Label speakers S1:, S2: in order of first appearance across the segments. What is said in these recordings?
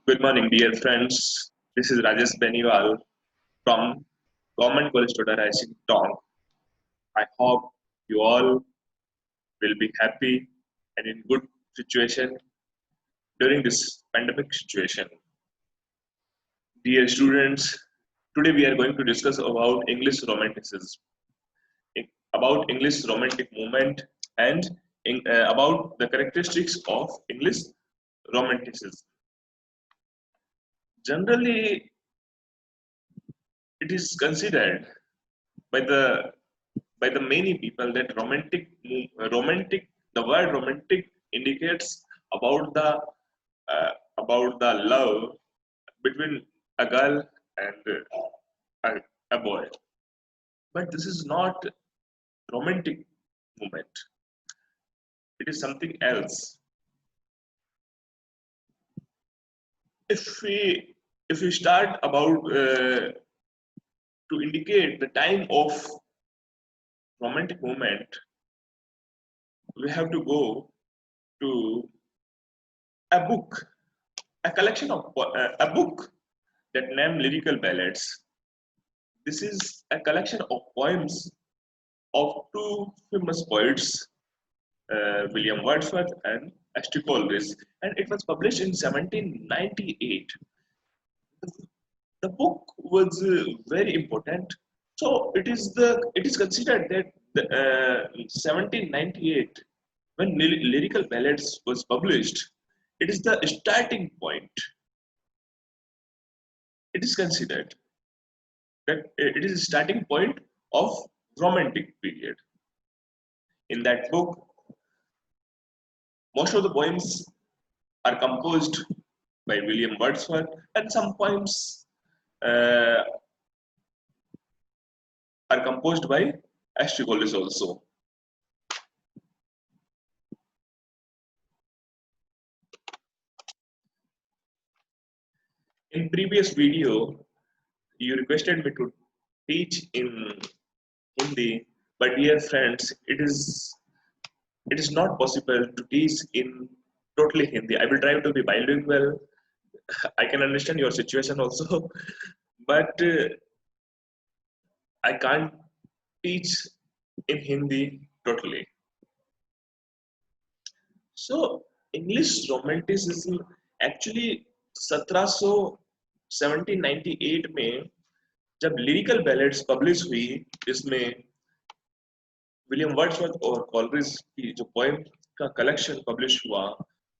S1: Good morning, dear friends. This is Rajesh Beniwal from Government College Toda Rising Tong. I hope you all will be happy and in good situation during this pandemic situation. Dear students, today we are going to discuss about English Romanticism, about English Romantic movement, and about the characteristics of English Romanticism. Generally, it is considered by the many people that romantic the word romantic indicates about the about the love between a girl and a boy, but this is not romantic moment. It is something else. If we if we start about to indicate the time of romantic moment, we have to go to a book, a collection of a book that named Lyrical Ballads. This is a collection of poems of two famous poets, William Wordsworth and Ashley Coleridge, and it was published in 1798. The book was very important. So it is considered that 1798, when Lyrical Ballads was published, it is the starting point. It is considered that it is a starting point of romantic period. In that book, most of the poems are composed by William Wordsworth, and some poems uh, are composed by Ashley Coleridge also. In previous video, you requested me to teach in Hindi, but dear friends, it is not possible to teach in totally Hindi. I will try to be bilingual. I can understand your situation also, but I can't teach in Hindi totally. So English Romanticism actually 1798 में जब lyrical ballads publish हुई, इसमें William Wordsworth और Coleridge की जो poem का collection publish हुआ,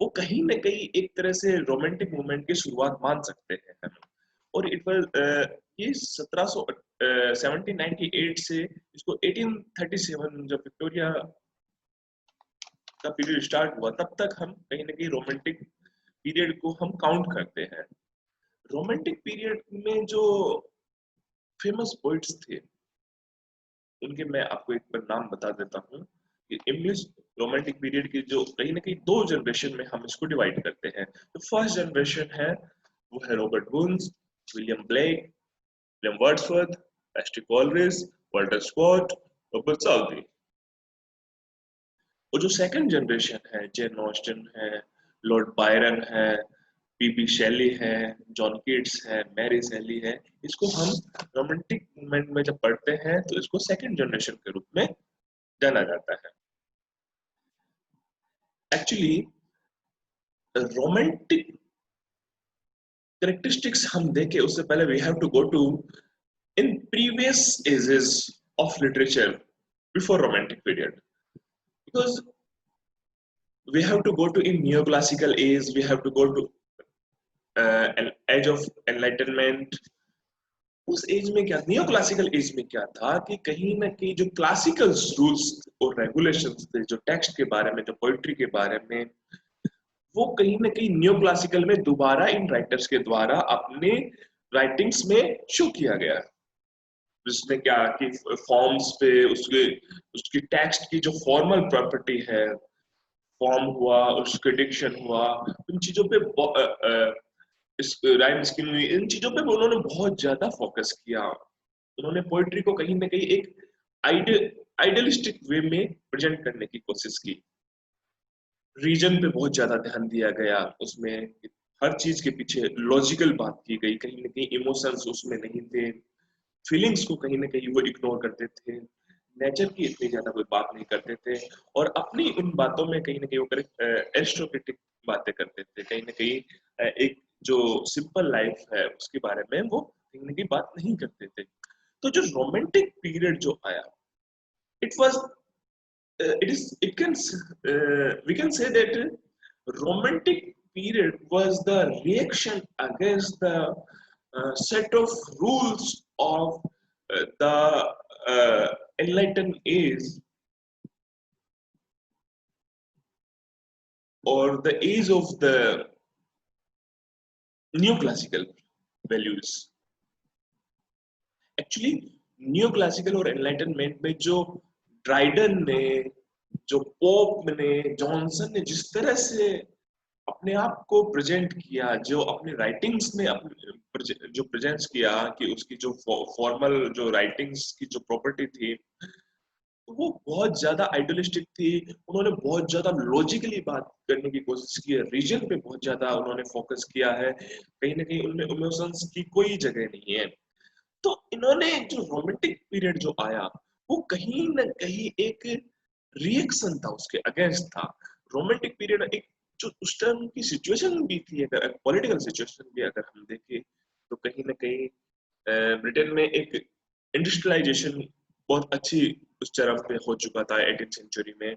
S1: वो कहीं ना कहीं एक तरह से रोमांटिक मूवमेंट की शुरुआत मान सकते हैं। और इट वाज ये 1798 से इसको 1837 जब विक्टोरिया का पीरियड स्टार्ट हुआ, तब तक हम कहीं ना कहीं रोमांटिक पीरियड को हम काउंट करते हैं। रोमांटिक पीरियड में जो फेमस पोइट्स थे, उनके मैं आपको एक बार नाम बता देता हूँ कि इंग्लिश रोमांटिक पीरियड की जो कहीं ना कहीं दो जनरेशन में हम इसको डिवाइड करते हैं। तो फर्स्ट जनरेशन है वो है Robert Burns, William Blake, William Wordsworth, ST Coleridge, Walter Scott, Robert Southey. और जो सेकंड जनरेशन है, जेन ऑस्टन है, लॉर्ड बायरन है, पीबी शेली है, जॉन कीट्स है, मैरी शेली है, इसको हम रोमांटिक मूवमेंट में जब पढ़ते हैं तो इसको सेकंड जनरेशन के रूप में जाना जाता है। एक्चुअली रोमांटिक कैरेक्टरिस्टिक्स हम देखें उससे पहले we have to go to in previous ages of literature before romantic period, because we have to go to in neoclassical age, we have to go to an age of enlightenment. उस as में क्या, neo classical as में क्या था कि कहीं ना कहीं जो क्लासिकल रूल्स और रेगुलेशंस थे, जो टेक्स्ट के बारे में, जो पोइट्री के बारे में, वो कहीं ना कहीं नियो क्लासिकल में दोबारा इन राइटर्स के द्वारा अपने राइटिंग्स में शो किया गया, जिसमें क्या कि फॉर्म्स पे उसके उसकी टेक्स्ट की जो फॉर्मल प्रॉपर्टी है, फॉर्म हुआ, उसके डिक्शन हुआ, उन चीजों पे इस राइम स्कीम हुई, इन चीजों पे उन्होंने बहुत ज्यादा फोकस किया। उन्होंने पोइट्री को कहीं ना कहीं एक आइडियलिस्टिक वे में प्रेजेंट करने की कोशिश की। रीजन पे बहुत ज्यादा ध्यान दिया गया उसमें। हर चीज के पीछे लॉजिकल बात की गई, कहीं ना कहीं इमोशंस उसमें नहीं थे, फीलिंग्स को कहीं ना कहीं वो इग्नोर करते थे, नेचर की इतनी ज्यादा कोई बात नहीं करते थे, और अपनी उन बातों में कहीं ना कहीं वो एरिस्टोक्रेटिक बातें करते थे, कहीं ना कहीं एक जो सिंपल लाइफ है उसके बारे में वो कहीं ना कहीं बात नहीं करते थे। तो जो रोमांटिक पीरियड जो आया, it was it is it can we can say that romantic period was the reaction against the set of rules of the enlightened age, or the age of the neoclassical values. Actually new classical और enlightenment में जो Dryden ने, जो pope ने, Johnson ने जिस तरह से अपने आप को प्रेजेंट किया, जो अपनी राइटिंग्स में अपने जो प्रेजेंस किया, कि उसकी जो फॉर्मल जो राइटिंग्स की जो प्रॉपर्टी थी वो बहुत ज्यादा आइडियलिस्टिक थी। उन्होंने बहुत ज्यादा लॉजिकली बात करने की कोशिश की है, रीजन पे बहुत ज्यादा उन्होंने फोकस किया है, कहीं ना कहीं उनमें इमोशंस की कोई जगह नहीं है। तो इन्होंने जो रोमांटिक पीरियड जो आया वो कहीं ना कहीं एक रिएक्शन था, उसके अगेंस्ट था। रोमांटिक पीरियड एक जो उस टाइम की सिचुएशन भी थी, अगर पॉलिटिकल सिचुएशन भी अगर हम देखें तो कहीं ना कहीं ब्रिटेन में एक इंडस्ट्रियलाइजेशन बहुत अच्छी उस तरफ पे हो चुका था 18th सेंचुरी में।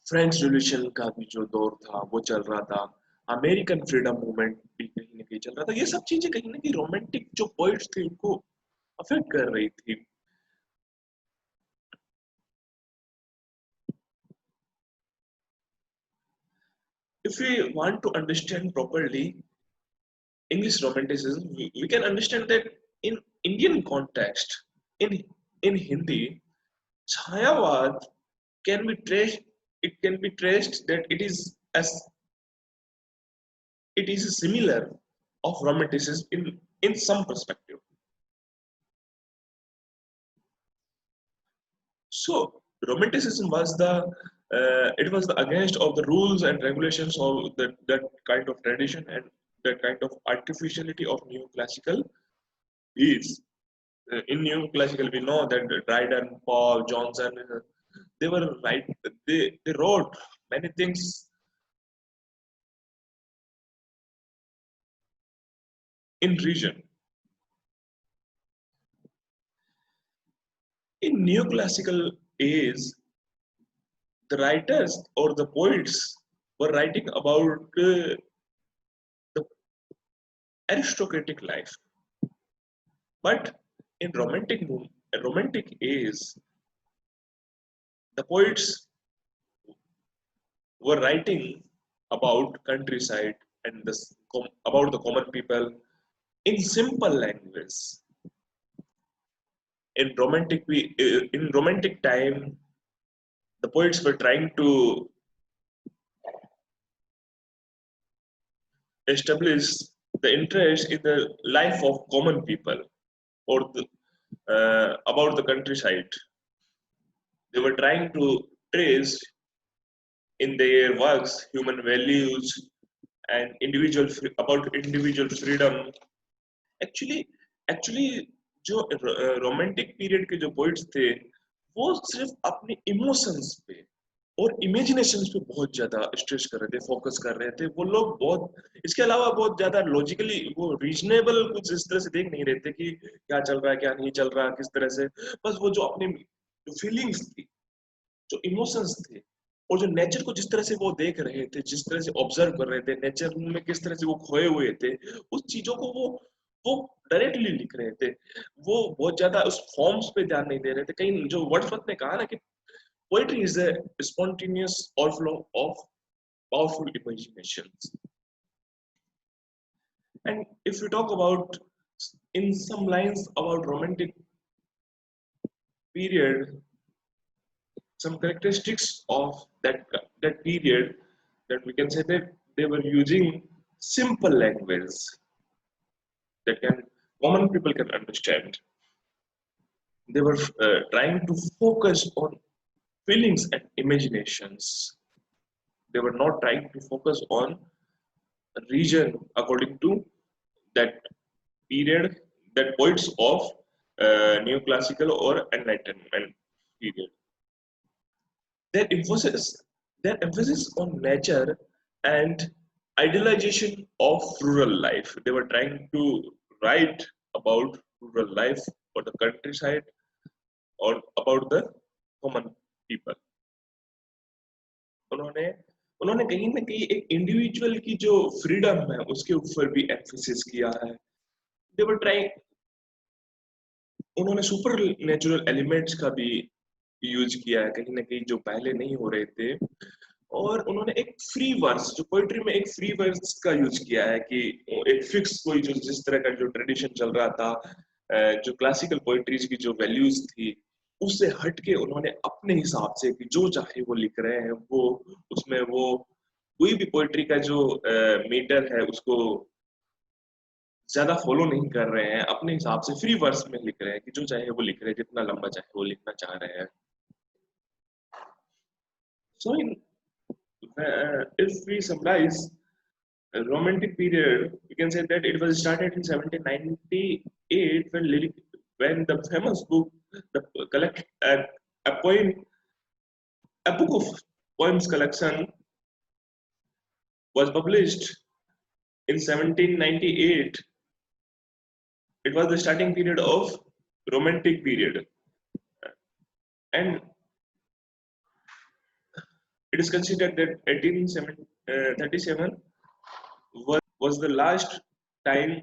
S1: फ्रेंच रिवॉल्यूशन का भी जो दौर था वो चल रहा था, अमेरिकन फ्रीडम मूवमेंट भी कहीं ना कहीं चल रहा था। ये सब चीजें कहीं ना कहीं रोमांटिक जो पोइट्स थे उनको अफेक्ट कर रही थी। If we want to understand properly English romanticism, we can understand that in Indian context, in in Hindi, Chayawad can be traced. It can be traced that it is similar of romanticism in some perspective. So romanticism was the it was the against of the rules and regulations of that kind of tradition and that kind of artificiality of neoclassical is. In neoclassical, we know that Dryden, Paul, Johnson, they were right. They wrote many things in region. In neoclassical age, the writers or the poets were writing about the aristocratic life. But in romantic age, the poets were writing about countryside and about the common people in simple language. In romantic time, the poets were trying to establish the interest in the life of common people, or about the countryside. They were trying to trace in their works human values and about individual freedom. Actually actually जो romantic period के जो poets थे वो सिर्फ अपने emotions पे और imaginations पे बहुत ज्यादा स्ट्रेस कर रहे थे, फोकस कर रहे थे। वो लोग बहुत इसके अलावा बहुत ज्यादा लॉजिकली वो रीजनेबल कुछ इस तरह से देख नहीं रहे थे कि क्या चल रहा है क्या नहीं चल रहा किस तरह से। बस वो जो अपनी फीलिंग्स थी, जो इमोशंस थे, और जो नेचर को जिस तरह से वो देख रहे थे, जिस तरह से ऑब्जर्व कर रहे थे, नेचर में किस तरह से वो खोए हुए थे, उस चीजों को वो डायरेक्टली लिख रहे थे। वो बहुत ज्यादा उस फॉर्म्स पे ध्यान नहीं दे रहे थे। कहीं जो वर्ड्सवर्थ ने कहा ना कि poetry is a spontaneous overflow of powerful imaginations. And if we talk about in some lines about romantic period, some characteristics of that period, that we can say that they were using simple language that can common people can understand. They were trying to focus on feelings and imaginations. They were not trying to focus on region according to that period, that points of neoclassical or enlightenment period. Their emphasis, their emphasis on nature and idealization of rural life. They were trying to write about rural life or the countryside और about the common people. उन्होंने उन्होंने कहीं ना कहीं एक individual की जो freedom है उसके ऊपर भी एम्फेसिस किया है. दे वर ट्राइंग, उन्होंने सुपर नेचुरल एलिमेंट्स का भी यूज किया है कहीं ना कहीं जो पहले नहीं हो रहे थे. और उन्होंने एक फ्री वर्स, जो पोइट्री में एक फ्री वर्स का यूज किया है कि एक फिक्स कोई जो जिस तरह का जो ट्रेडिशन चल रहा था, जो क्लासिकल पोइट्रीज की जो वैल्यूज थी उससे हट के उन्होंने अपने हिसाब से कि जो चाहे वो लिख रहे हैं, वो उसमें वो कोई भी पोइट्री का जो मीटर है उसको ज्यादा फॉलो नहीं कर रहे हैं, अपने हिसाब से फ्री वर्स में लिख रहे हैं कि जो चाहे वो लिख रहे हैं, जितना लंबा चाहे वो लिखना चाह रहे हैं. सो इन if we summarize Romantic period, we can say that it was started in 1798 when when the famous book, the collect a poem, a book of poems collection was published in 1798. It was the starting period of Romantic period, and it is considered that 1837 was the last time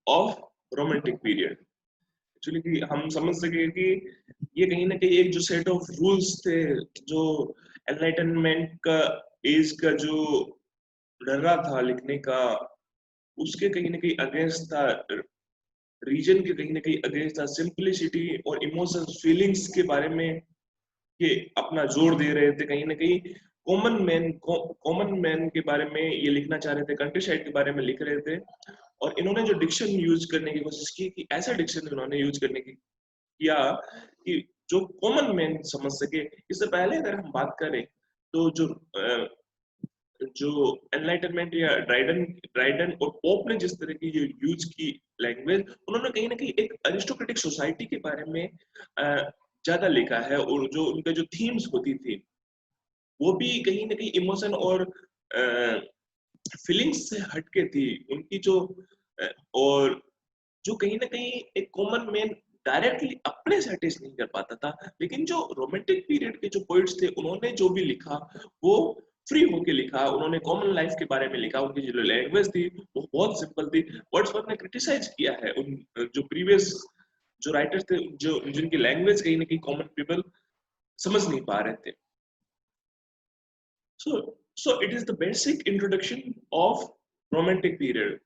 S1: of Romantic period. Actually कि हम समझ सके कि ये कहीं ना कहीं एक जो सेट ऑफ रूल्स थे, जो एनलाइटनमेंट का एज का जो डर रहा था लिखने का, उसके कहीं ना कहीं अगेंस्ट था, रीजन के कहीं ना कहीं अगेंस्ट था. सिंपलिसिटी और इमोशंस फीलिंग्स के बारे में ये अपना जोर दे रहे थे. कहीं ना कहीं कॉमन मैन के बारे में ये लिखना चाह रहे थे, कंट्री साइड के बारे में लिख रहे थे. और इन्होंने जो डिक्शन यूज करने की कोशिश की कि ऐसा डिक्शन इन्होंने यूज करने की किया कि जो कॉमन मैन समझ सके. इससे पहले अगर हम बात करें तो जो एनलाइटनमेंट या ड्राइडन ड्राइडन और पोप ने जिस तरह की यूज की लैंग्वेज, उन्होंने कहीं ना कहीं एक अरिस्टोक्रेटिक सोसाइटी के बारे में ज्यादा लिखा है. और जो उनका जो थीम्स होती थी वो भी कहीं ना कहीं इमोशन और फीलिंग्स से हटके थी उनकी जो और जो कहीं ना कहीं एक कॉमन मैन डायरेक्टली अपने से अटैच नहीं कर पाता था. लेकिन जो रोमांटिक पीरियड के जो पोइट्स थे उन्होंने जो भी लिखा वो फ्री होके लिखा. उन्होंने कॉमन लाइफ के बारे में लिखा. उनकी जो लैंग्वेज थी वो बहुत सिंपल थी. वर्ड्सवर्थ ने क्रिटिसाइज किया है उन जो प्रीवियस जो राइटर्स थे, जो जिनकी लैंग्वेज कहीं ना कहीं कॉमन पीपल समझ नहीं पा रहे थे. So it is the basic introduction of romantic period.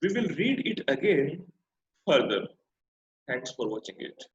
S1: We will read it again further. Thanks for watching it.